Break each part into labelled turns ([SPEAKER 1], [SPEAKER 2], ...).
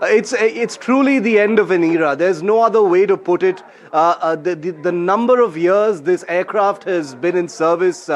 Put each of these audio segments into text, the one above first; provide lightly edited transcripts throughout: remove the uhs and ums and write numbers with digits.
[SPEAKER 1] It's truly the end of an era. There's no other way to put it. The number of years this aircraft has been in service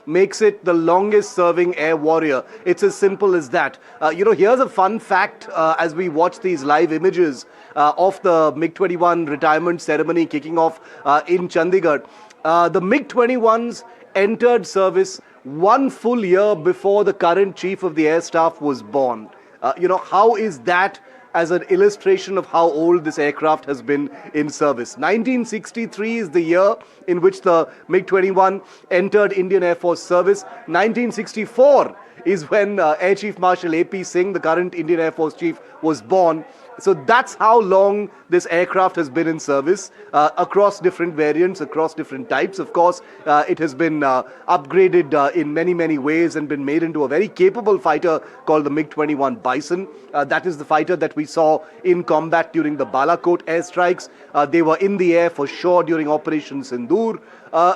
[SPEAKER 1] makes it the longest serving air warrior. It's as simple as that. Here's a fun fact as we watch these live images of the MiG-21 retirement ceremony kicking off in Chandigarh. The MiG-21s entered service 1 full year before the current Chief of the Air Staff was born. How is that as an illustration of how old this aircraft has been in service? 1963 is the year in which the MiG-21 entered Indian Air Force service. 1964 is when Air Chief Marshal A.P. Singh, the current Indian Air Force Chief, was born. So that's how long this aircraft has been in service across different variants, across different types. Of course, it has been upgraded in many, many ways and been made into a very capable fighter called the MiG-21 Bison. That is the fighter that we saw in combat during the Balakot airstrikes. They were in the air for sure during Operation Sindoor.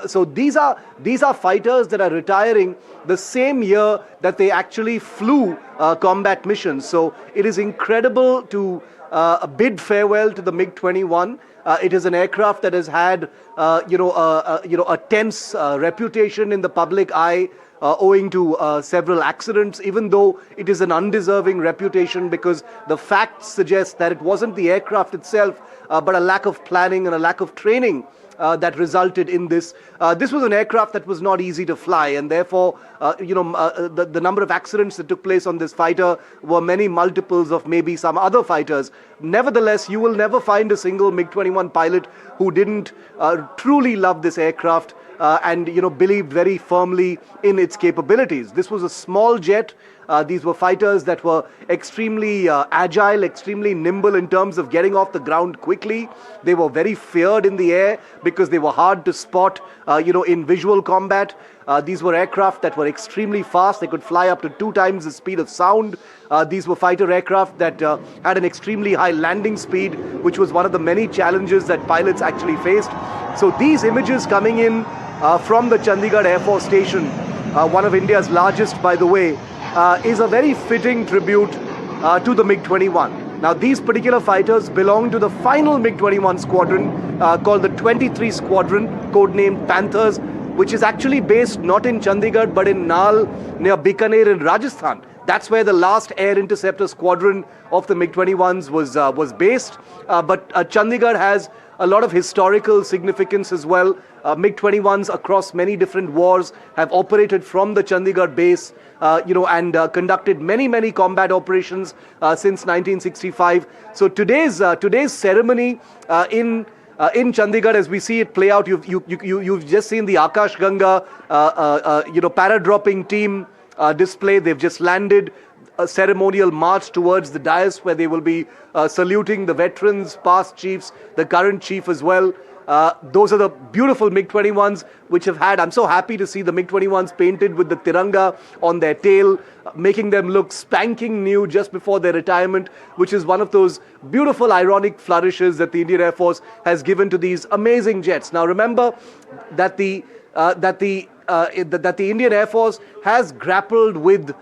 [SPEAKER 1] So these are fighters that are retiring the same year that they actually flew combat missions. So it is incredible to bid farewell to the MiG-21. It is an aircraft that has had a tense reputation in the public eye owing to several accidents, even though it is an undeserving reputation because the facts suggest that it wasn't the aircraft itself but a lack of planning and a lack of training that resulted in this. This was an aircraft that was not easy to fly, and therefore, the number of accidents that took place on this fighter were many multiples of maybe some other fighters. Nevertheless, you will never find a single MiG-21 pilot who didn't truly love this aircraft and believed very firmly in its capabilities. This was a small jet. These were fighters that were extremely agile, extremely nimble in terms of getting off the ground quickly. They were very feared in the air because they were hard to spot, in visual combat. These were aircraft that were extremely fast. They could fly up to 2 times the speed of sound. These were fighter aircraft that had an extremely high landing speed, which was one of the many challenges that pilots actually faced. So these images coming in from the Chandigarh Air Force Station, one of India's largest, by the way, is a very fitting tribute to the MiG-21. Now, these particular fighters belong to the final MiG-21 squadron called the 23 Squadron, codenamed Panthers, which is actually based not in Chandigarh but in Nal near Bikaner in Rajasthan. That's where the last air interceptor squadron of the MiG-21s was based. But Chandigarh has a lot of historical significance as well. MiG-21s across many different wars have operated from the Chandigarh base, and conducted many combat operations since 1965. So today's ceremony in Chandigarh, as we see it play out, you've just seen the Akash Ganga, para-dropping team display. They've just landed. A ceremonial march towards the dais where they will be saluting the veterans, past chiefs, the current chief as well. Those are the beautiful MiG-21s which have had. I'm so happy to see the MiG-21s painted with the Tiranga on their tail, making them look spanking new just before their retirement, which is one of those beautiful ironic flourishes that the Indian Air Force has given to these amazing jets. Now remember that the Indian Air Force has grappled with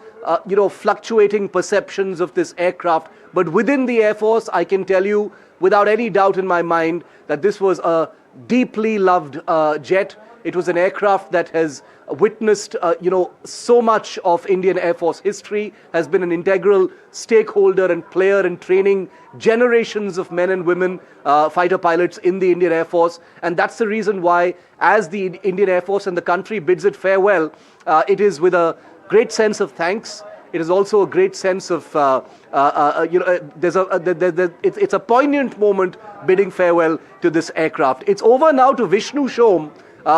[SPEAKER 1] fluctuating perceptions of this aircraft, but within the Air Force, I can tell you without any doubt in my mind that this was a deeply loved jet. It was an aircraft that has witnessed, so much of Indian Air Force history, has been an integral stakeholder and player in training generations of men and women, fighter pilots in the Indian Air Force. And that's the reason why, as the Indian Air Force and the country bids it farewell, it is with a great sense of thanks. It is also a great sense of, it's a poignant moment bidding farewell to this aircraft. It's over now to Vishnu Shom,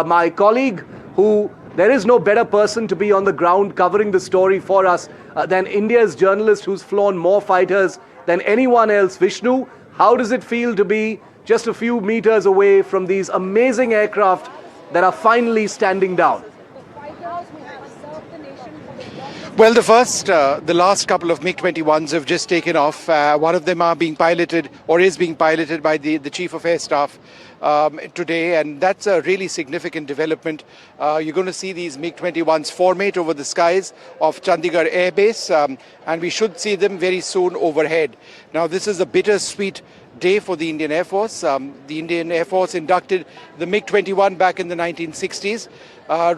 [SPEAKER 1] my colleague, who there is no better person to be on the ground covering the story for us than India's journalist who's flown more fighters than anyone else. Vishnu, how does it feel to be just a few meters away from these amazing aircraft that are finally standing down?
[SPEAKER 2] Well, the last couple of MiG-21s have just taken off. One of them are being piloted or is being piloted by the Chief of Air Staff, today, and that's a really significant development. You're going to see these MiG-21s formate over the skies of Chandigarh Air Base, and we should see them very soon overhead. Now, this is a bittersweet day for the Indian Air Force. The Indian Air Force inducted the MiG-21 back in the 1960s.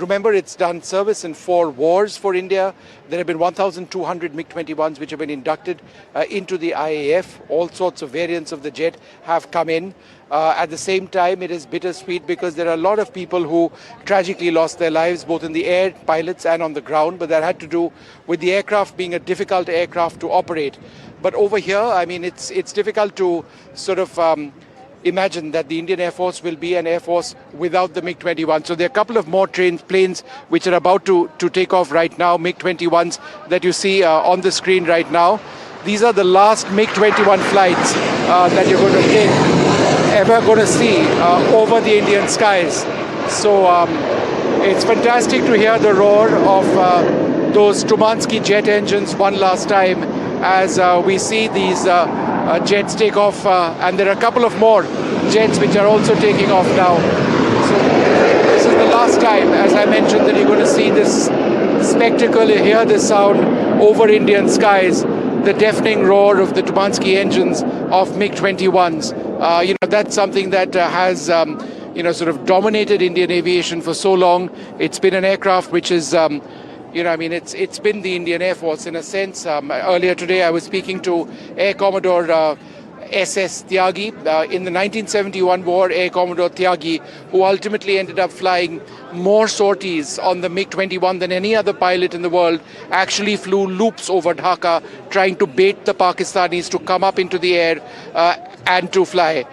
[SPEAKER 2] Remember, it's done service in 4 wars for India. There have been 1,200 MiG-21s which have been inducted into the IAF. All sorts of variants of the jet have come in. At the same time, it is bittersweet because there are a lot of people who tragically lost their lives, both in the air, pilots, and on the ground, but that had to do with the aircraft being a difficult aircraft to operate. But over here, I mean, it's difficult to sort of imagine that the Indian Air Force will be an Air Force without the MiG-21. So there are a couple of more planes which are about to take off right now, MiG-21s that you see on the screen right now. These are the last MiG-21 flights that you're going to ever going to see over the Indian skies. So it's fantastic to hear the roar of those Tumansky jet engines one last time as we see these jets take off, and there are a couple of more jets which are also taking off now. So this is the last time, as I mentioned, that you're going to see this spectacle, hear this sound over Indian skies, the deafening roar of the Tumansky engines of MiG-21s. That's something that has sort of dominated Indian aviation for so long. It's been an aircraft which is it's been the Indian Air Force in a sense. Earlier today I was speaking to Air Commodore SS Tyagi. In the 1971 war, Air Commodore Tyagi, who ultimately ended up flying more sorties on the MiG-21 than any other pilot in the world, actually flew loops over Dhaka trying to bait the Pakistanis to come up into the air and to fly.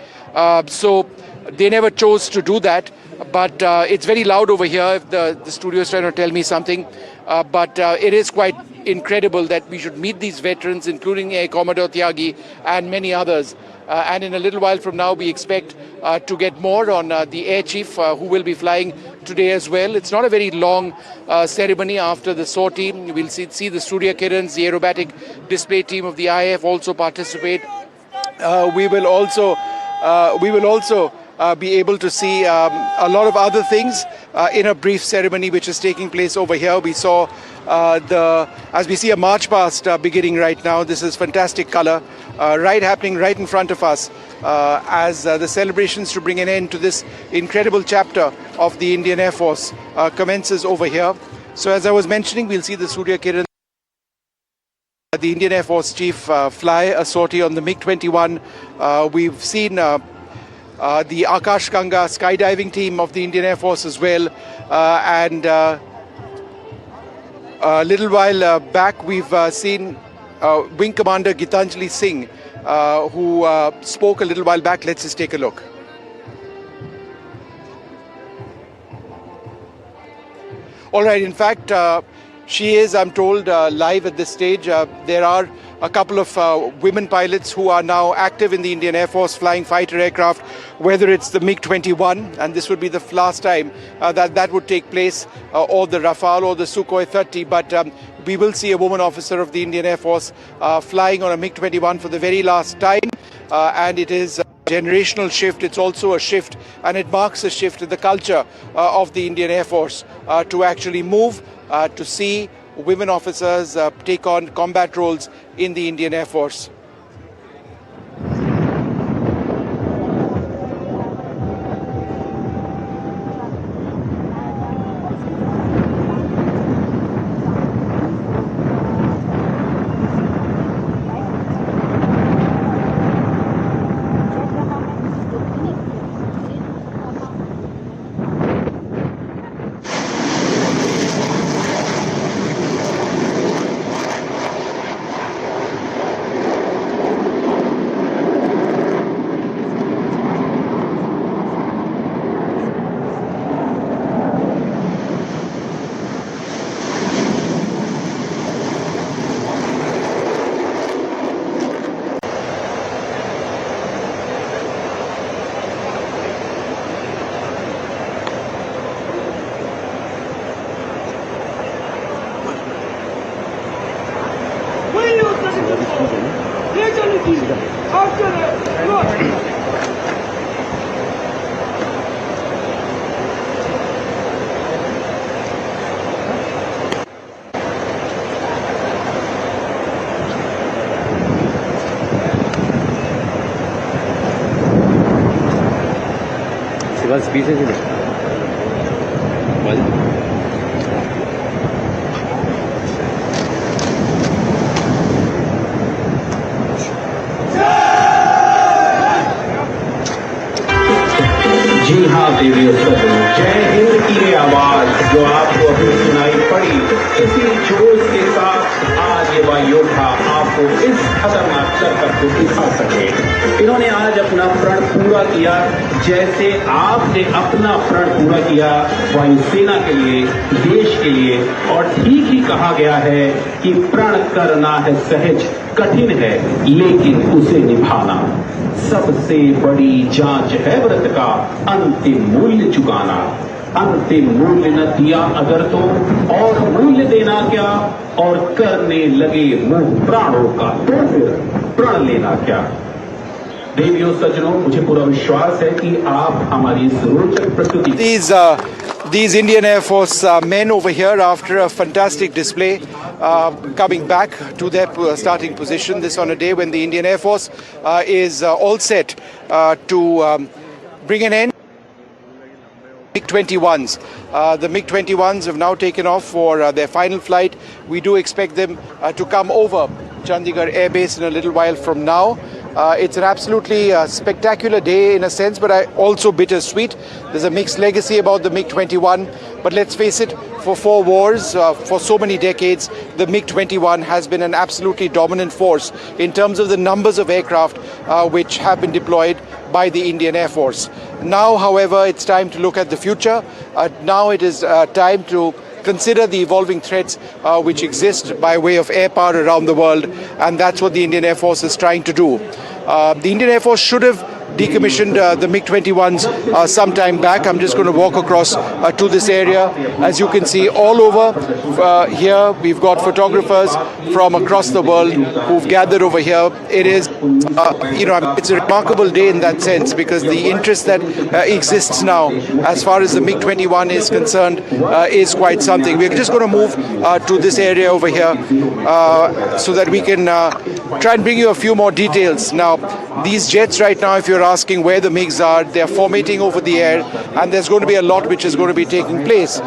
[SPEAKER 2] So they never chose to do that. But it's very loud over here if the studio is trying to tell me something. But it is quite incredible that we should meet these veterans, including Air Commodore Tyagi and many others. And in a little while from now, we expect to get more on the Air Chief, who will be flying today as well. It's not a very long ceremony after the sortie. We'll see the Surya Kirans, the aerobatic display team of the IAF also participate. We will also be able to see a lot of other things in a brief ceremony which is taking place over here. We saw as we see a march past beginning right now. This is fantastic color, happening right in front of us as the celebrations to bring an end to this incredible chapter of the Indian Air Force commences over here. So as I was mentioning, we'll see the Surya Kiran, the Indian Air Force Chief, fly a sortie on the MiG-21. We've seen the Akash Ganga skydiving team of the Indian Air Force as well. And a little while back, we've seen Wing Commander Gitanjali Singh, who spoke a little while back. Let's just take a look. All right, in fact, she is, I'm told, live at this stage. There are a couple of women pilots who are now active in the Indian Air Force flying fighter aircraft, whether it's the MiG-21, and this would be the last time that would take place, or the Rafale or the Sukhoi 30, but we will see a woman officer of the Indian Air Force flying on a MiG-21 for the very last time, and it is a generational shift. It's also a shift, and it marks a shift in the culture of the Indian Air Force to actually move to see women officers take on combat roles in the Indian Air Force.
[SPEAKER 3] बस पीछे से
[SPEAKER 4] जी हाँ देवी जय हिंद की ये आवाज जो आपको अभी सुनाई पड़ी, इसी जोश के साथ आज ये वायुयोद्धा आपको इस खतरनाक करतब को दिखा सके। इन्होंने आज अपना प्रण पूरा किया, जैसे आपने अपना प्रण पूरा किया वायुसेना के लिए, देश के लिए। और ठीक ही कहा गया है कि प्रण करना है सहज, कठिन है लेकिन उसे निभाना सबसे बड़ी जांच है व्रत का, अंतिम मूल्य चुकाना। अंतिम मूल्य न दिया अगर तो और मूल्य देना क्या, और करने लगे मुंह प्राणों का तो फिर प्रण लेना क्या। देवियों सज्जनों, मुझे पूरा विश्वास है कि आप हमारी इस रोचक प्रस्तुति
[SPEAKER 2] These Indian Air Force men over here, after a fantastic display, coming back to their starting position. This on a day when the Indian Air Force is all set to bring an end. MiG-21s. The MiG-21s have now taken off for their final flight. We do expect them to come over Chandigarh Air Base in a little while from now. It's an absolutely spectacular day in a sense, but also bittersweet. There's a mixed legacy about the MiG-21, but let's face it, for 4 wars, for so many decades, the MiG-21 has been an absolutely dominant force in terms of the numbers of aircraft which have been deployed by the Indian Air Force. Now, however, it's time to look at the future. Now it is time to consider the evolving threats which exist by way of air power around the world, and that's what the Indian Air Force is trying to do. The Indian Air Force should have decommissioned the MiG-21s some time back. I'm just going to walk across to this area. As you can see, all over here, we've got photographers from across the world who've gathered over here. It is, it's a remarkable day in that sense, because the interest that exists now as far as the MiG-21 is concerned is quite something. We're just going to move to this area over here so that we can try and bring you a few more details. Now, these jets right now, if you're asking where the MiGs are, they're formating over the air, and there's going to be a lot which is going to be taking place.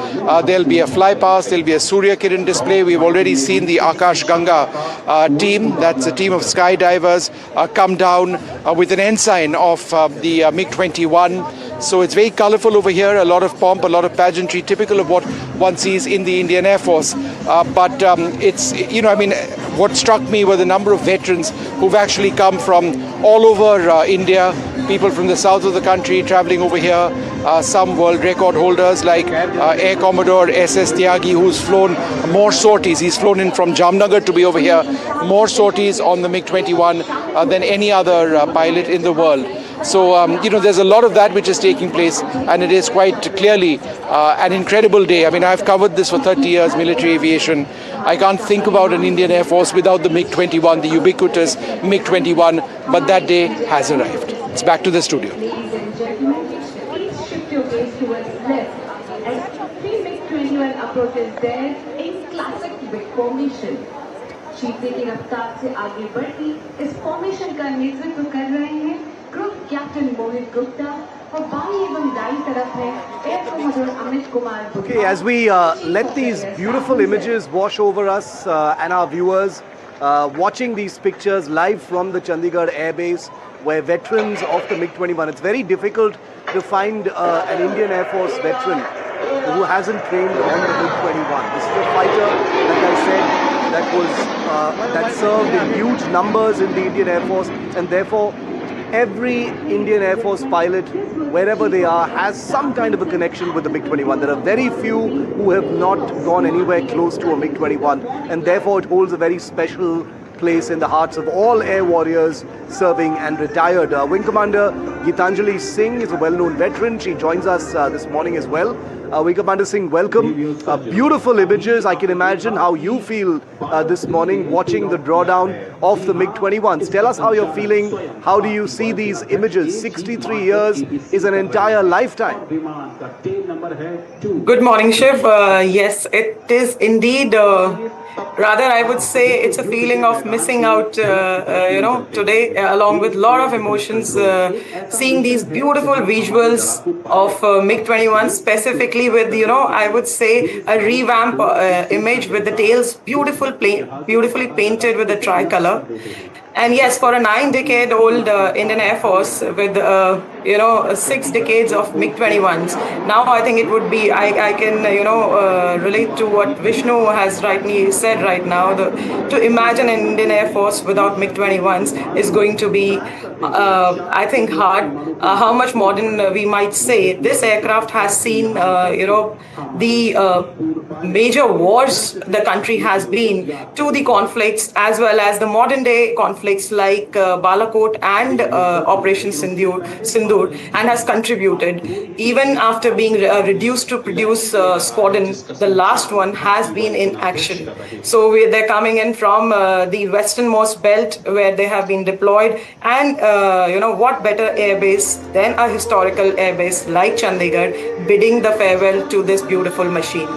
[SPEAKER 2] There'll be a flypast, there'll be a Surya Kiran display. We've already seen the Akash Ganga team, that's a team of skydivers, come down with an ensign of the MiG-21. So it's very colorful over here, a lot of pomp, a lot of pageantry, typical of what one sees in the Indian Air Force. But it's, what struck me were the number of veterans who've actually come from all over India, people from the south of the country traveling over here, some world record holders like Air Commodore S.S. Tyagi, who's flown more sorties. He's flown in from Jamnagar to be over here, more sorties on the MiG-21 than any other pilot in the world. So, there's a lot of that which is taking place, and it is quite clearly an incredible day. I mean, I've covered this for 30 years, military aviation. I can't think about an Indian Air Force without the MiG-21, the ubiquitous MiG-21, but that day has arrived. It's back to the studio.
[SPEAKER 5] Ladies and gentlemen, please shift your gaze towards left as 3 MiG-21 approaches there in classic big formation. शीतल रफ्तार से आगे बढ़ती इस formation का नेतृत्व कर रहे हैं ग्रुप कैप्टन मोहित गुप्ता और बाई एवं दाई तरफ है air commodore Amit Kumar.
[SPEAKER 1] Okay, as we let these beautiful images wash over us and our viewers, watching these pictures live from the Chandigarh Air Base, where veterans of the MiG-21, it's very difficult to find an Indian Air Force veteran who hasn't trained on the MiG-21. This is a fighter, like I said, that served in huge numbers in the Indian Air Force, and therefore every Indian Air Force pilot, wherever they are, has some kind of a connection with the MiG-21. There are very few who have not gone anywhere close to a MiG-21, and therefore it holds a very special place in the hearts of all air warriors serving and retired. Wing Commander Gitanjali Singh is a well-known veteran. She joins us this morning as well. Wing Commander Singh, welcome. Beautiful images. I can imagine how you feel this morning watching the drawdown of the MiG-21s. Tell us how you're feeling. How do you see these images? 63 years is an entire lifetime.
[SPEAKER 3] Good morning, Shiv. Yes, it is indeed. Rather, I would say it's a feeling of missing out, today, along with a lot of emotions, seeing these beautiful visuals of MiG-21, specifically with, I would say a revamp image with the tails beautifully painted with the tricolor. And yes, for a 9-decade-old Indian Air Force with 6 decades of MiG-21s, now I think it would be, I can relate to what Vishnu has rightly said right now. To imagine an Indian Air Force without MiG-21s is going to be, I think, hard. How much modern we might say. This aircraft has seen, the major wars the country has been, to the conflicts as well as the modern day conflicts like Balakot and Operation Sindoor, and has contributed. Even after being reduced to produce squadron, the last one has been in action. So they're coming in from the westernmost belt where they have been deployed, and what better airbase than a historical airbase like Chandigarh, bidding the farewell to this beautiful machine.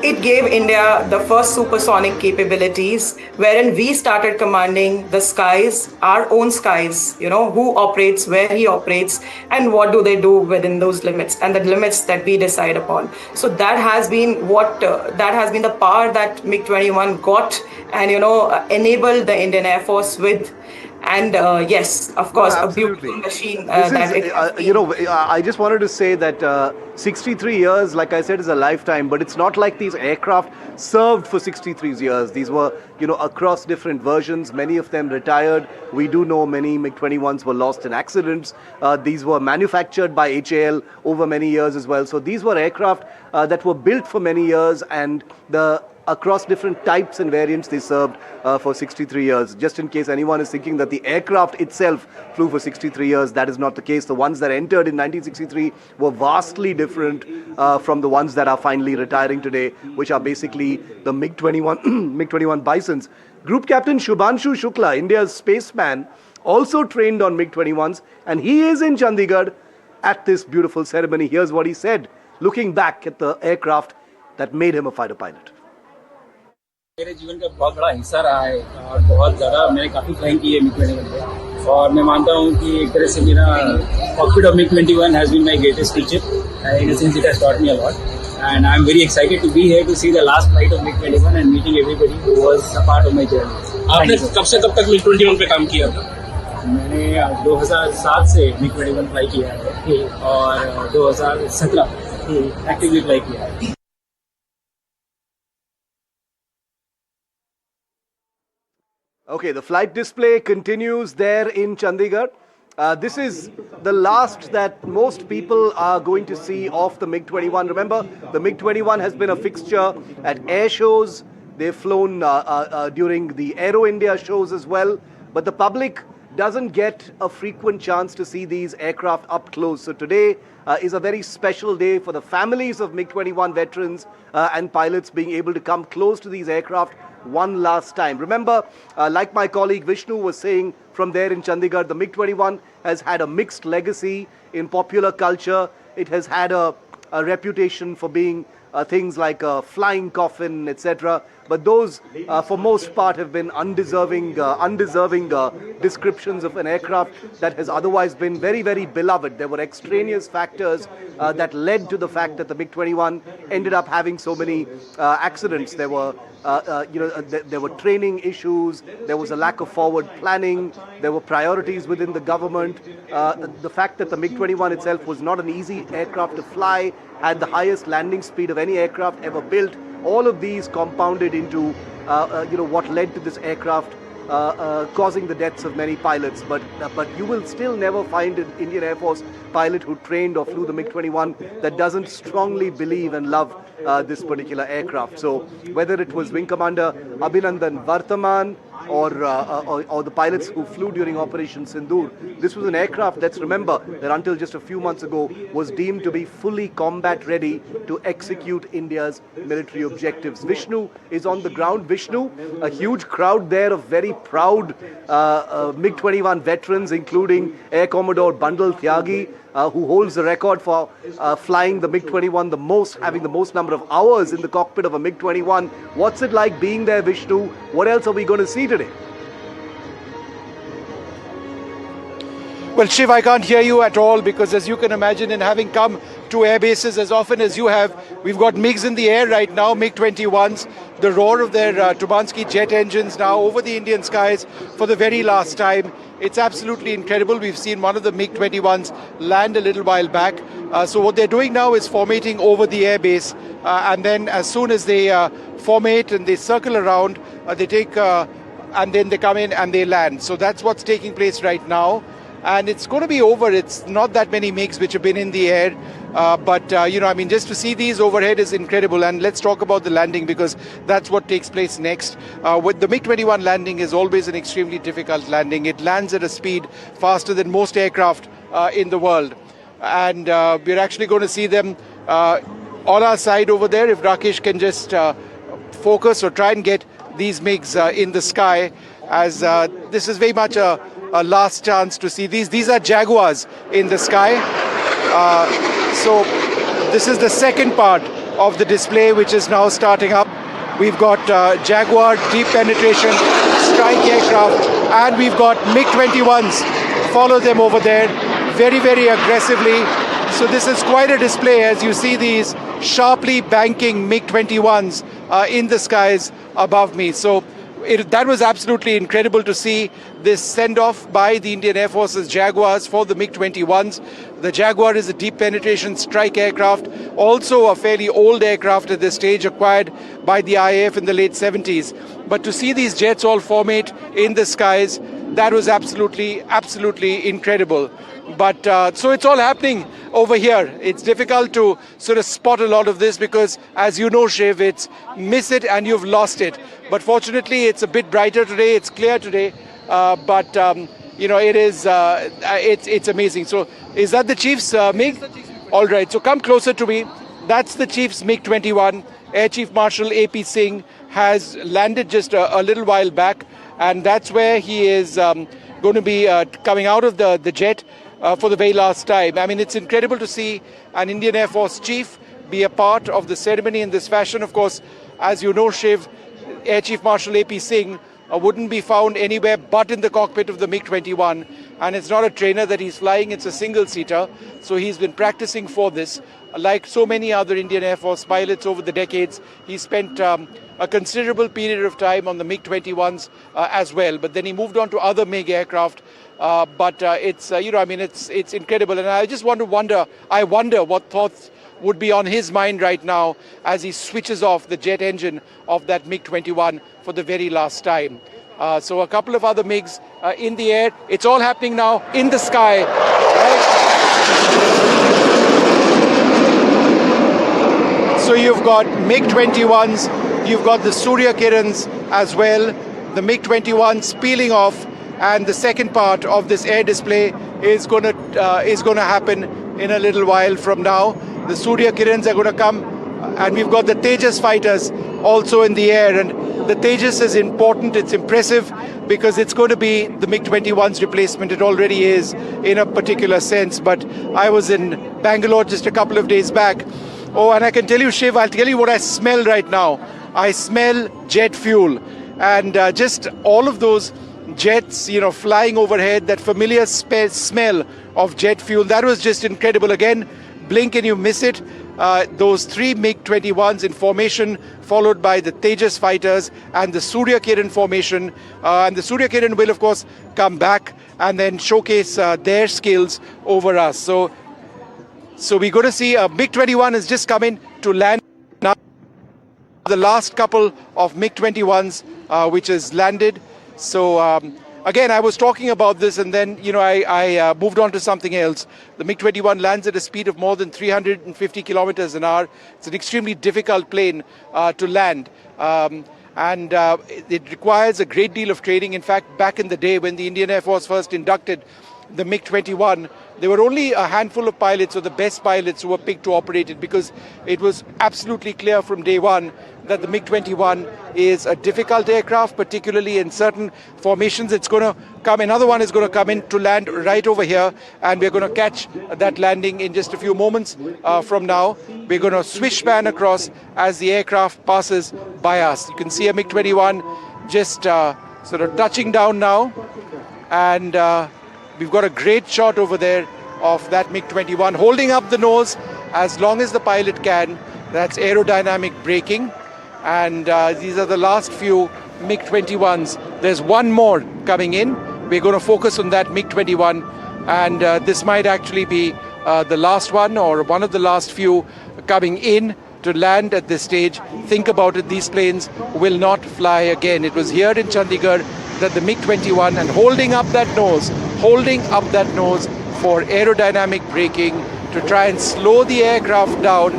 [SPEAKER 3] It gave India the first supersonic capabilities, wherein we started commanding the skies, our own skies, who operates, where he operates, and what do they do within those limits, and the limits that we decide upon. So that has been that has been the power that MiG-21 got and, enabled the Indian Air Force with. And yes, of course, a beautiful machine.
[SPEAKER 1] I just wanted to say that 63 years, like I said, is a lifetime, but it's not like these aircraft served for 63 years. These were, across different versions, many of them retired. We do know many MiG-21s were lost in accidents. These were manufactured by HAL over many years as well. So these were aircraft that were built for many years, and across different types and variants they served for 63 years. Just in case anyone is thinking that the aircraft itself flew for 63 years, that is not the case. The ones that entered in 1963 were vastly different from the ones that are finally retiring today, which are basically the MiG-21 MiG-21 Bisons. Group Captain Shubhanshu Shukla, India's spaceman, also trained on MiG-21s, and he is in Chandigarh at this beautiful ceremony. Here's what he said, looking back at the aircraft that made him a fighter pilot.
[SPEAKER 6] मेरे जीवन का बहुत बड़ा हिस्सा रहा है और बहुत ज़्यादा मैंने काफ़ी फ्लाइंग की है MiG-21 पे, और मैं मानता हूँ कि एक तरह से मेरा cockpit of MiG-21 has been my greatest teacher. In a sense, it has taught me a lot, and I'm very excited to be here to see the last flight of MiG-21 and meeting everybody who was a part of my journey.
[SPEAKER 7] आपने कब से कब तक MiG-21 पे काम किया था?
[SPEAKER 6] मैंने 2007 से MiG-21 फ्लाई किया है और 2017 एक्टिवली फ्लाई किया है.
[SPEAKER 1] Okay, the flight display continues there in Chandigarh. This is the last that most people are going to see of the MiG-21. Remember, the MiG-21 has been a fixture at air shows. They've flown during the Aero India shows as well. But the public doesn't get a frequent chance to see these aircraft up close. So today is a very special day for the families of MiG-21 veterans and pilots being able to come close to these aircraft one last time. Remember, like my colleague Vishnu was saying from there in Chandigarh, the MiG-21 has had a mixed legacy in popular culture. It has had a reputation for being things like a flying coffin, etc. But those, for most part, have been undeserving descriptions of an aircraft that has otherwise been very, very beloved. There were extraneous factors that led to the fact that the MiG-21 ended up having so many accidents. There were there were training issues, there was a lack of forward planning, there were priorities within the government. The fact that the MiG-21 itself was not an easy aircraft to fly, had the highest landing speed of any aircraft ever built, all of these compounded into what led to this aircraft causing the deaths of many pilots. But you will still never find an Indian Air Force pilot who trained or flew the MiG-21 that doesn't strongly believe and love this particular aircraft. So whether it was Wing Commander Abhinandan Varthaman, or the pilots who flew during Operation Sindoor. This was an aircraft that's, remember, that until just a few months ago was deemed to be fully combat ready to execute India's military objectives. Vishnu is on the ground. Vishnu, a huge crowd there of very proud MiG-21 veterans, including Air Commodore Bandal Tyagi, who holds the record for flying the MiG-21 the most, having the most number of hours in the cockpit of a MiG-21. What's it like being there, Vishnu? What else are we going to see today?
[SPEAKER 2] Well, Shiv, I can't hear you at all because, as you can imagine, in having come to air bases as often as you have, we've got MiGs in the air right now, MiG-21s, the roar of their Tubansky jet engines now over the Indian skies for the very last time. It's absolutely incredible. We've seen one of the MiG-21s land a little while back. So what they're doing now is formating over the airbase, and then as soon as they formate and they circle around, they take and then they come in and they land. So that's what's taking place right now. And it's going to be over. It's not that many MiGs which have been in the air. But just to see these overhead is incredible. And let's talk about the landing, because that's what takes place next. With the MiG-21 landing is always an extremely difficult landing. It lands at a speed faster than most aircraft in the world. And we're actually going to see them on our side over there. If Rakesh can just focus or try and get these MiGs in the sky, as this is very much a last chance to see these. These are Jaguars in the sky. So this is the second part of the display, which is now starting up. We've got Jaguar deep penetration strike aircraft, and we've got MiG-21s follow them over there very, very aggressively. So this is quite a display as you see these sharply banking MiG-21s in the skies above me. So that was absolutely incredible to see this send-off by the Indian Air Force's Jaguars for the MiG-21s. The Jaguar is a deep penetration strike aircraft, also a fairly old aircraft at this stage, acquired by the IAF in the late 70s. But to see these jets all formate in the skies, that was absolutely, absolutely incredible. But so it's all happening over here. It's difficult to sort of spot a lot of this because, as you know, Shiv, it's miss it and you've lost it. But fortunately, it's a bit brighter today. It's clear today. It is. It's amazing. So, is that the Chief's MiG? All right. So come closer to me. That's the Chief's MiG-21. Air Chief Marshal A.P. Singh has landed just a little while back, and that's where he is going to be coming out of the jet for the very last time. I mean, it's incredible to see an Indian Air Force chief be a part of the ceremony in this fashion. Of course, as you know, Shiv, Air Chief Marshal A.P. Singh wouldn't be found anywhere but in the cockpit of the MiG-21. And it's not a trainer that he's flying, it's a single-seater. So he's been practicing for this. Like so many other Indian Air Force pilots over the decades, he spent a considerable period of time on the MiG-21s as well. But then he moved on to other MiG aircraft. It's incredible. And I just wonder what thoughts would be on his mind right now as he switches off the jet engine of that MiG-21 for the very last time. So a couple of other MiGs in the air. It's all happening now in the sky. So you've got MiG-21s, you've got the Surya Kirans as well, the MiG-21s peeling off, and the second part of this air display is going to happen in a little while from now. The Surya Kirans are going to come, and we've got the Tejas fighters also in the air. And the Tejas is important, it's impressive, because it's going to be the MiG-21's replacement. It already is in a particular sense. But I was in Bangalore just a couple of days back. Oh, and I can tell you, Shiv, I'll tell you what I smell right now. I smell jet fuel. And just all of those jets, flying overhead, that familiar smell of jet fuel, that was just incredible. Again, blink and you miss it. Those three MiG-21s in formation, followed by the Tejas fighters and the Surya Kiran formation. And the Surya Kiran will, of course, come back and then showcase their skills over us. So we're going to see a MiG-21 has just come in to land now. The last couple of MiG-21s which has landed. So again, I was talking about this, and then I moved on to something else. The MiG-21 lands at a speed of more than 350 kilometers an hour. It's an extremely difficult plane to land. and it requires a great deal of training. In fact, back in the day when the Indian Air Force first inducted the MiG-21, there were only a handful of pilots, or the best pilots, who were picked to operate it, because it was absolutely clear from day one that the MiG-21 is a difficult aircraft, particularly in certain formations. It's going to come, another one is going to come in to land right over here, and we're going to catch that landing in just a few moments from now. We're going to swish pan across as the aircraft passes by us. You can see a MiG-21 just sort of touching down now, and we've got a great shot over there of that MiG-21 holding up the nose as long as the pilot can. That's aerodynamic braking. And these are the last few MiG-21s. There's one more coming in. We're going to focus on that MiG-21. And this might actually be the last one, or one of the last few coming in to land at this stage. Think about it, these planes will not fly again. It was here in Chandigarh that the MiG-21, and holding up that nose for aerodynamic braking to try and slow the aircraft down,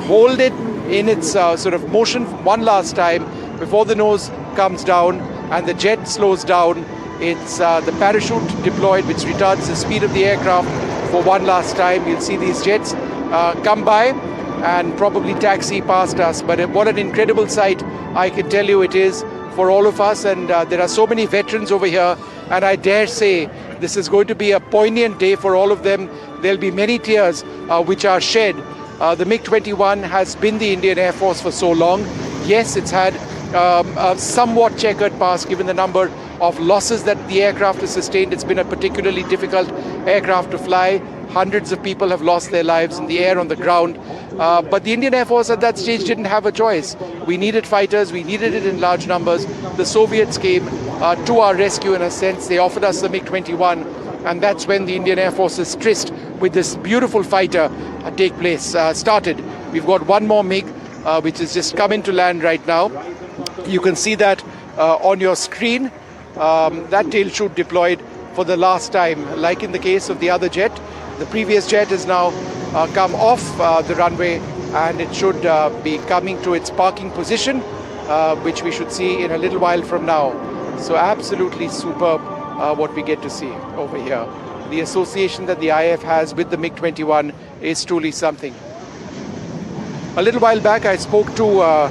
[SPEAKER 2] hold it in its sort of motion one last time before the nose comes down and the jet slows down. It's the parachute deployed, which retards the speed of the aircraft for one last time. You'll see these jets come by and probably taxi past us. But what an incredible sight, I can tell you it is for all of us. And there are so many veterans over here, and I dare say this is going to be a poignant day for all of them. There'll be many tears which are shed. The MiG-21 has been the Indian Air Force for so long. Yes, it's had a somewhat checkered past given the number of losses that the aircraft has sustained. It's been a particularly difficult aircraft to fly. Hundreds of people have lost their lives in the air, on the ground. But the Indian Air Force at that stage didn't have a choice. We needed fighters, we needed it in large numbers. The Soviets came to our rescue in a sense. They offered us the MiG-21, and that's when the Indian Air Force's tryst with this beautiful fighter started. We've got one more MiG which has just come in to land right now. You can see that on your screen. That tail chute deployed for the last time, like in the case of the other jet. The previous jet has now come off the runway, and it should be coming to its parking position, which we should see in a little while from now. So absolutely superb what we get to see over here. The association that the IAF has with the MiG-21 is truly something. A little while back, I spoke to a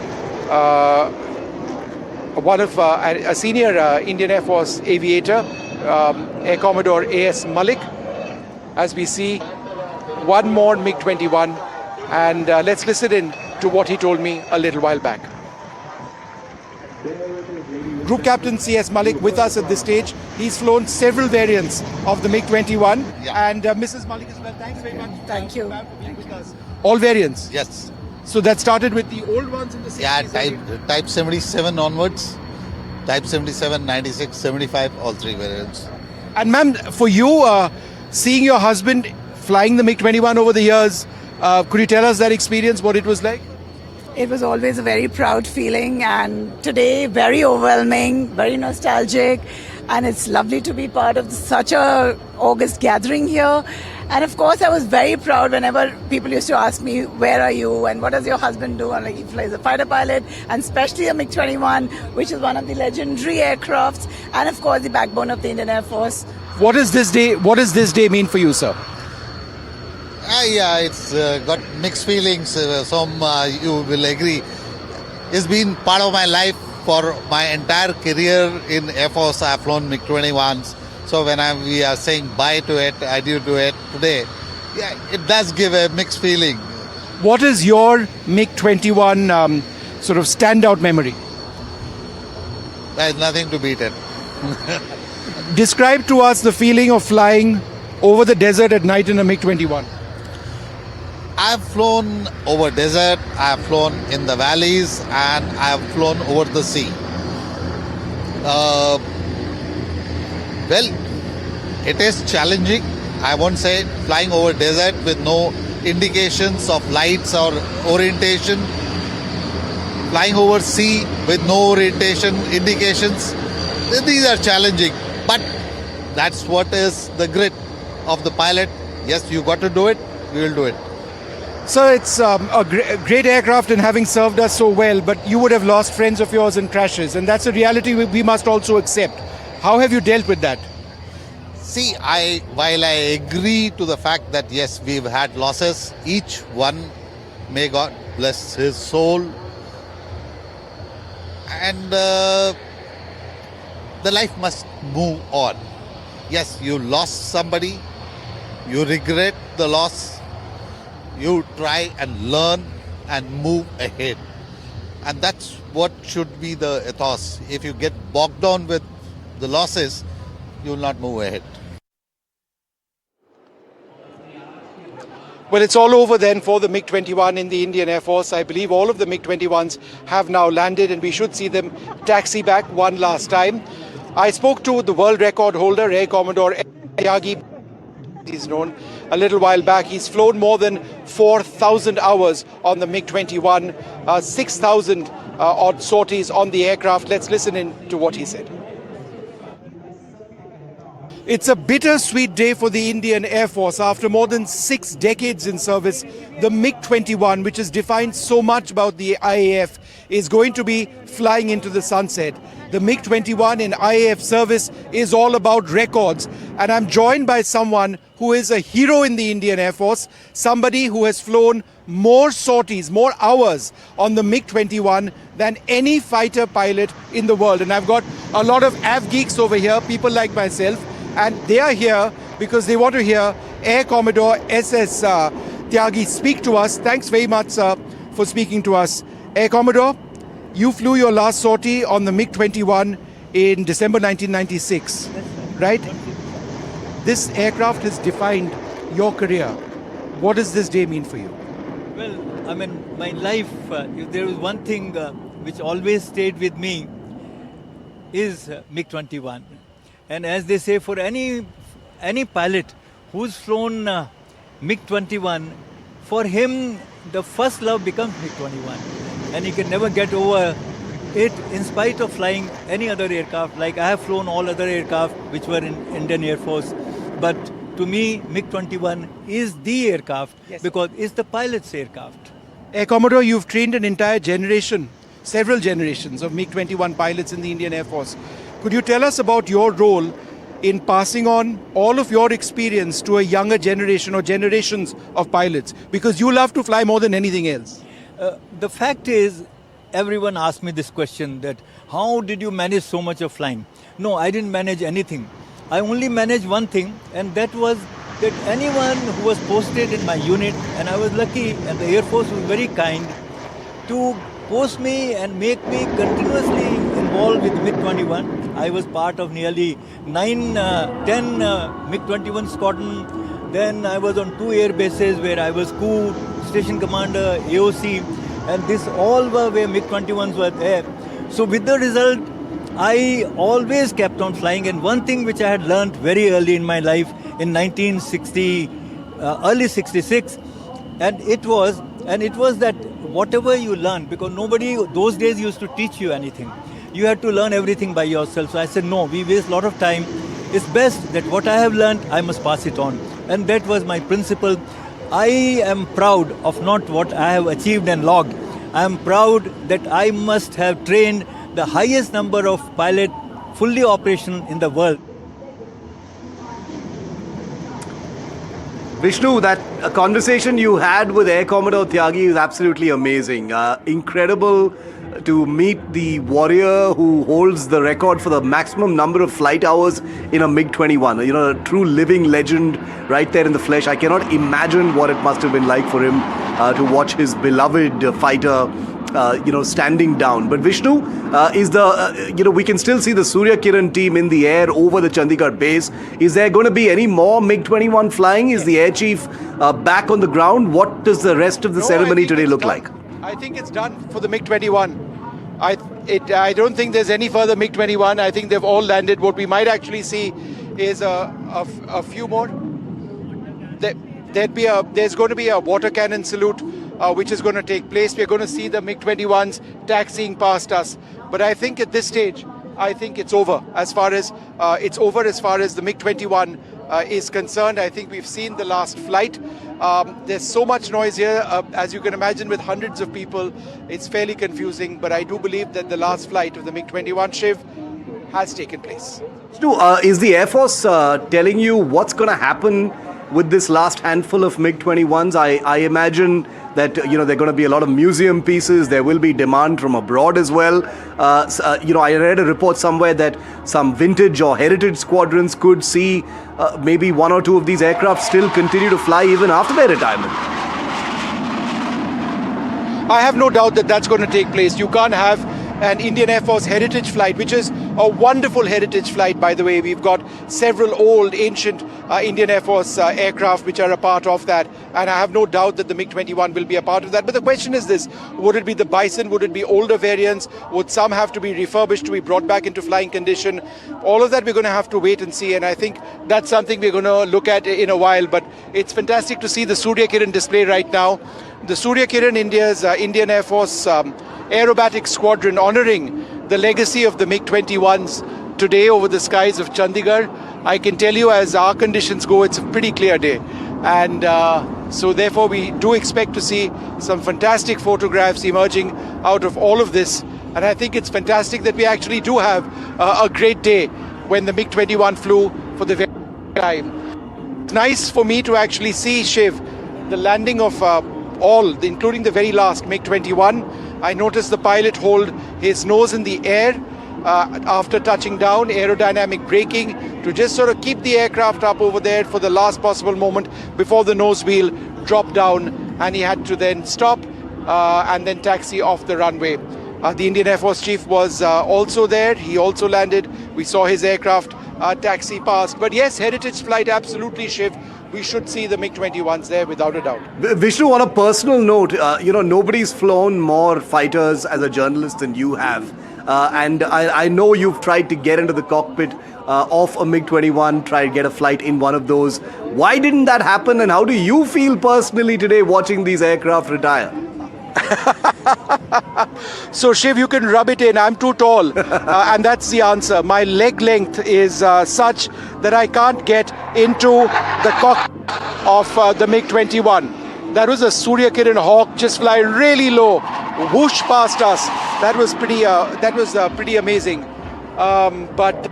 [SPEAKER 2] senior Indian Air Force aviator, Air Commodore A.S. Malik. As we see one more MiG-21, and let's listen in to what he told me a little while back. Group Captain C.S. Malik with us at this stage. He's flown several variants of the MiG-21, and Mrs. Malik as well. Thanks very much.
[SPEAKER 8] Thank you.
[SPEAKER 2] For being with us. All variants?
[SPEAKER 9] Yes.
[SPEAKER 2] So that started with the old ones in the 60s?
[SPEAKER 9] Yeah, type 77 onwards. Type 77, 96, 75, all three variants.
[SPEAKER 2] And ma'am, for you, seeing your husband flying the MiG-21 over the years, could you tell us that experience, what it was like?
[SPEAKER 8] It was always a very proud feeling, and today very overwhelming, very nostalgic, and it's lovely to be part of such a August gathering here. And of course, I was very proud whenever people used to ask me, where are you and what does your husband do? I'm like, he flies a fighter pilot, and especially a MiG-21, which is one of the legendary aircrafts, and of course the backbone of the Indian Air Force.
[SPEAKER 2] What does this day mean for you, sir?
[SPEAKER 9] Yeah, it's got mixed feelings. Some you will agree. It's been part of my life for my entire career in Air Force. I've flown MiG-21s. So when we are saying bye to it, adieu to it today, yeah, it does give a mixed feeling.
[SPEAKER 2] What is your MiG-21 sort of standout memory?
[SPEAKER 9] There's nothing to beat it.
[SPEAKER 2] Describe to us the feeling of flying over the desert at night in a MiG-21.
[SPEAKER 9] I've flown over desert, I've flown in the valleys, and I've flown over the sea. Well, it is challenging. I won't say flying over desert with no indications of lights or orientation. Flying over sea with no orientation indications. These are challenging, but that's what is the grit of the pilot. Yes, you got to do it, we will do it.
[SPEAKER 2] So it's a great aircraft and having served us so well, but you would have lost friends of yours in crashes, and that's a reality we must also accept. How have you dealt with that?
[SPEAKER 9] See, while I agree to the fact that yes, we've had losses, each one, may God bless his soul, and the life must move on. Yes, you lost somebody, you regret the loss, you try and learn and move ahead. And that's what should be the ethos. If you get bogged down with the losses, you will not move ahead.
[SPEAKER 2] Well, it's all over then for the MiG-21 in the Indian Air Force. I believe all of the MiG-21s have now landed, and we should see them taxi back one last time. I spoke to the world record holder, Air Commodore Tyagi, he's known, a little while back. He's flown more than 4,000 hours on the MiG-21, 6,000 odd sorties on the aircraft. Let's listen in to what he said. It's a bittersweet day for the Indian Air Force. After more than 6 decades in service, the MiG-21, which has defined so much about the IAF, is going to be flying into the sunset. The MiG-21 in IAF service is all about records. And I'm joined by someone who is a hero in the Indian Air Force, somebody who has flown more sorties, more hours on the MiG-21 than any fighter pilot in the world. And I've got a lot of AV geeks over here, people like myself, and they are here because they want to hear Air Commodore SS Tyagi speak to us. Thanks very much, sir, for speaking to us. Air Commodore, you flew your last sortie on the MiG-21 in December 1996, right? This aircraft has defined your career. What does this day mean for you?
[SPEAKER 10] Well, I mean, my life, if there was one thing which always stayed with me, is MiG-21. And as they say, for any pilot who's flown MiG-21, for him, the first love becomes MiG-21. And he can never get over it in spite of flying any other aircraft. Like I have flown all other aircraft which were in Indian Air Force. But to me, MiG-21 is the aircraft because it's the pilot's aircraft.
[SPEAKER 2] Air Commodore, you've trained an entire generation, several generations of MiG-21 pilots in the Indian Air Force. Could you tell us about your role in passing on all of your experience to a younger generation or generations of pilots? Because you love to fly more than anything else.
[SPEAKER 10] The fact is, everyone asked me this question that how did you manage so much of flying? No, I didn't manage anything. I only managed one thing, and that was that anyone who was posted in my unit, and I was lucky and the Air Force was very kind to post me and make me continuously involved with MiG-21. I was part of nearly 10 MiG-21 squadron. Then I was on 2 air bases where I was crew, station commander, AOC, and this all were where MiG-21s were there. So with the result, I always kept on flying. And one thing which I had learned very early in my life in 1960, early 66, and it was that whatever you learn, because nobody those days used to teach you anything. You had to learn everything by yourself. So I said, no, we waste a lot of time. It's best that what I have learned, I must pass it on. And that was my principle. I am proud of not what I have achieved and logged. I am proud that I must have trained the highest number of pilots fully operational in the world.
[SPEAKER 1] Vishnu, that conversation you had with Air Commodore Tyagi is absolutely amazing. Incredible to meet the warrior who holds the record for the maximum number of flight hours in a MiG-21. You know, a true living legend right there in the flesh. I cannot imagine what it must have been like for him to watch his beloved fighter standing down. But Vishnu, we can still see the Surya Kiran team in the air over the Chandigarh base. Is there going to be any more MiG-21 flying? Is the air chief back on the ground? What does the rest of the ceremony today look like?
[SPEAKER 2] I think it's done for the MiG-21. I don't think there's any further MiG-21. I think they've all landed. What we might actually see is a few more. There's going to be a water cannon salute which is going to take place. We're going to see the MiG-21s taxiing past us. But I think at this stage, I think it's over as far as the MiG-21 is concerned. I think we've seen the last flight. There's so much noise here, as you can imagine, with hundreds of people. It's fairly confusing, but I do believe that the last flight of the MiG-21 Shiv has taken place.
[SPEAKER 1] Is the Air Force telling you what's going to happen with this last handful of MiG-21s? I imagine that there are going to be a lot of museum pieces. There will be demand from abroad as well. I read a report somewhere that some vintage or heritage squadrons could see maybe one or two of these aircraft still continue to fly even after their retirement.
[SPEAKER 2] I have no doubt that that's going to take place. You can't have an Indian Air Force heritage flight, which is a wonderful heritage flight, by the way. We've got several old, ancient Indian Air Force aircraft which are a part of that, and I have no doubt that the MiG-21 will be a part of that. But the question is this: would it be the Bison? Would it be older variants? Would some have to be refurbished to be brought back into flying condition? All of that we're going to have to wait and see, and I think that's something we're going to look at in a while. But it's fantastic to see the Surya Kiran display right now. The Surya Kiran, India's Indian Air Force aerobatic squadron, honouring the legacy of the MiG-21s today over the skies of Chandigarh. I can tell you, as our conditions go, it's a pretty clear day, and so therefore we do expect to see some fantastic photographs emerging out of all of this. And I think it's fantastic that we actually do have a great day when the MiG-21 flew for the very first time. It's nice for me to actually see, Shiv, the landing of all, including the very last MiG-21. I noticed the pilot hold his nose in the air after touching down, aerodynamic braking, to just sort of keep the aircraft up over there for the last possible moment before the nose wheel dropped down, and he had to then stop and then taxi off the runway. The Indian Air Force chief was also there. He also landed. We saw his aircraft taxi past. But yes, heritage flight, absolutely, Shiv. We should see the MiG-21s there without a doubt.
[SPEAKER 1] Vishnu, on a personal note, nobody's flown more fighters as a journalist than you have. And I know you've tried to get into the cockpit of a MiG-21, try to get a flight in one of those. Why didn't that happen, and how do you feel personally today watching these aircraft retire?
[SPEAKER 2] So Shiv, you can rub it in. I'm too tall, and that's the answer. My leg length is such that I can't get into the cockpit of the MiG-21. That was a Surya Kiran Hawk just flying really low, whoosh past us. That was pretty amazing. But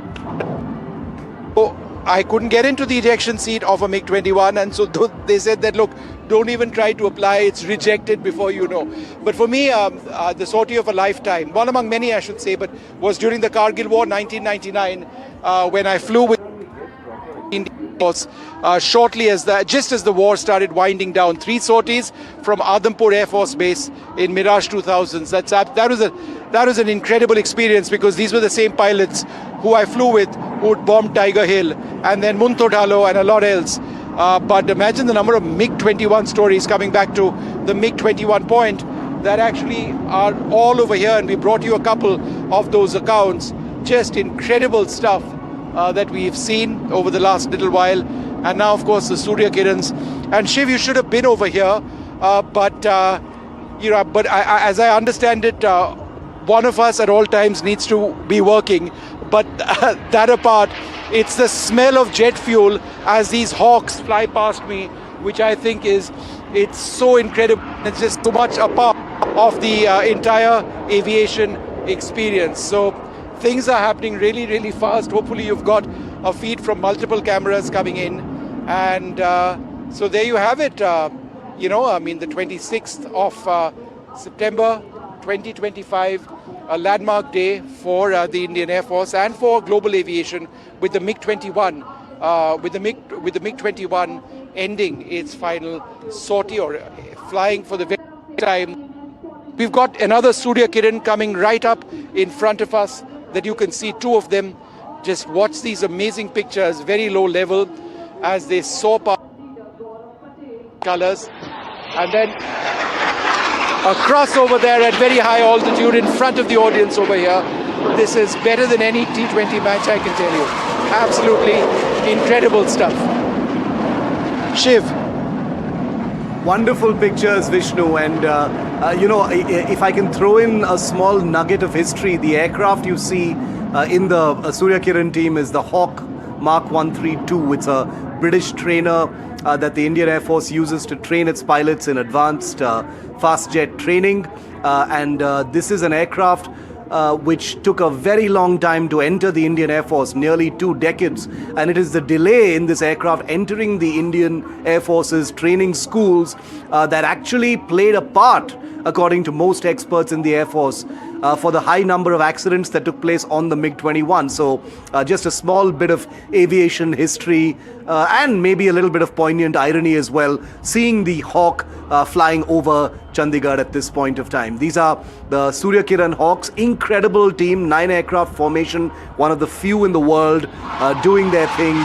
[SPEAKER 2] I couldn't get into the ejection seat of a MiG-21, and so they said that, look, don't even try to apply, it's rejected before you know. But for me, the sortie of a lifetime, one among many I should say, but was during the Kargil War 1999, when I flew with Indian Force shortly just as the war started winding down. 3 sorties from Adampur Air Force Base in Mirage 2000s. That was an incredible experience, because these were the same pilots who I flew with, who'd bombed Tiger Hill and then Munthodalo and a lot else. But imagine the number of MiG-21 stories, coming back to the MiG-21 point, that actually are all over here, and we brought you a couple of those accounts. Just incredible stuff that we've seen over the last little while. And now, of course, the Surya Kirans. And Shiv, you should have been over here, but as I understand it, one of us at all times needs to be working. But that apart, it's the smell of jet fuel as these Hawks fly past me, which I think it's so incredible. It's just so much a part of the entire aviation experience. So things are happening really, really fast. Hopefully you've got a feed from multiple cameras coming in. And so there you have it. The 26th of September 2025, a landmark day for the Indian Air Force and for global aviation, with the MiG-21, with the MiG-21 ending its final sortie, or flying for the very first time. We've got another Surya Kiran coming right up in front of us, that you can see 2 of them. Just watch these amazing pictures, very low level, as they soar past colors, and then across over there at very high altitude in front of the audience over here. This is better than any T20 match, I can tell you. Absolutely incredible stuff. Shiv.
[SPEAKER 1] Wonderful pictures, Vishnu. And, if I can throw in a small nugget of history, the aircraft you see in the Surya Kiran team is the Hawk Mark 132. It's a British trainer that the Indian Air Force uses to train its pilots in advanced fast jet training. And this is an aircraft which took a very long time to enter the Indian Air Force, nearly 2 decades. And it is the delay in this aircraft entering the Indian Air Force's training schools that actually played a part, according to most experts in the Air Force, for the high number of accidents that took place on the MiG-21. So just a small bit of aviation history and maybe a little bit of poignant irony as well, seeing the Hawk flying over Chandigarh at this point of time. These are the Surya Kiran Hawks, incredible team, 9 aircraft formation, one of the few in the world doing their thing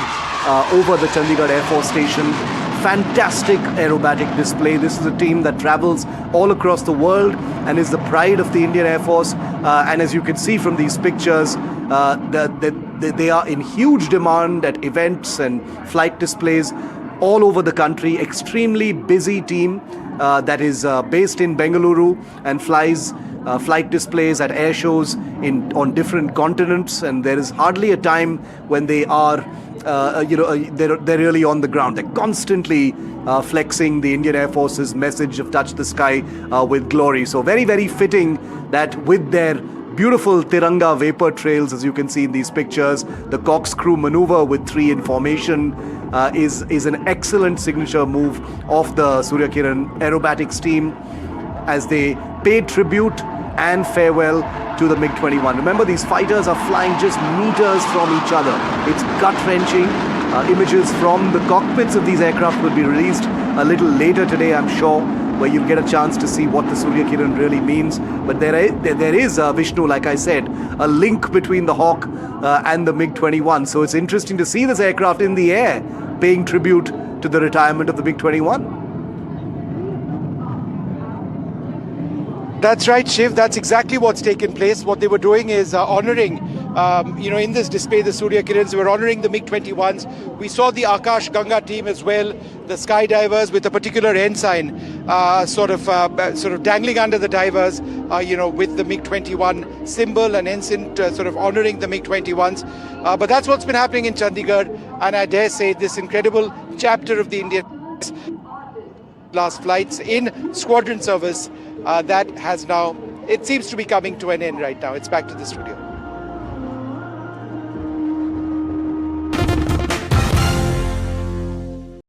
[SPEAKER 1] over the Chandigarh Air Force Station. Fantastic aerobatic display. This is a team that travels all across the world and is the pride of the Indian Air Force. And as you can see from these pictures, they are in huge demand at events and flight displays all over the country. Extremely busy team that is based in Bengaluru and flies flight displays at air shows on different continents, and there is hardly a time when they are they're really on the ground. They're constantly flexing the Indian Air Force's message of touch the sky with glory. So very, very fitting that with their beautiful Tiranga vapor trails, as you can see in these pictures, the corkscrew maneuver with 3 in formation is an excellent signature move of the Surya Kiran aerobatics team as they pay tribute and farewell to the MiG-21. Remember, these fighters are flying just meters from each other. It's gut-wrenching. Images from the cockpits of these aircraft will be released a little later today, I'm sure, where you'll get a chance to see what the Surya Kiran really means. But there is Vishnu, like I said, a link between the Hawk and the MiG-21. So it's interesting to see this aircraft in the air paying tribute to the retirement of the MiG-21.
[SPEAKER 2] That's right, Shiv. That's exactly what's taken place. What they were doing is honoring, in this display, the Surya Kirans, they were honoring the MiG-21s. We saw the Akash Ganga team as well, the skydivers with a particular ensign, sort of dangling under the divers, with the MiG-21 symbol and ensign, sort of honoring the MiG-21s. But that's what's been happening in Chandigarh, and I dare say this incredible chapter of the Indian last flights in squadron service that has now, it seems to be coming to an end right now. It's back to the studio.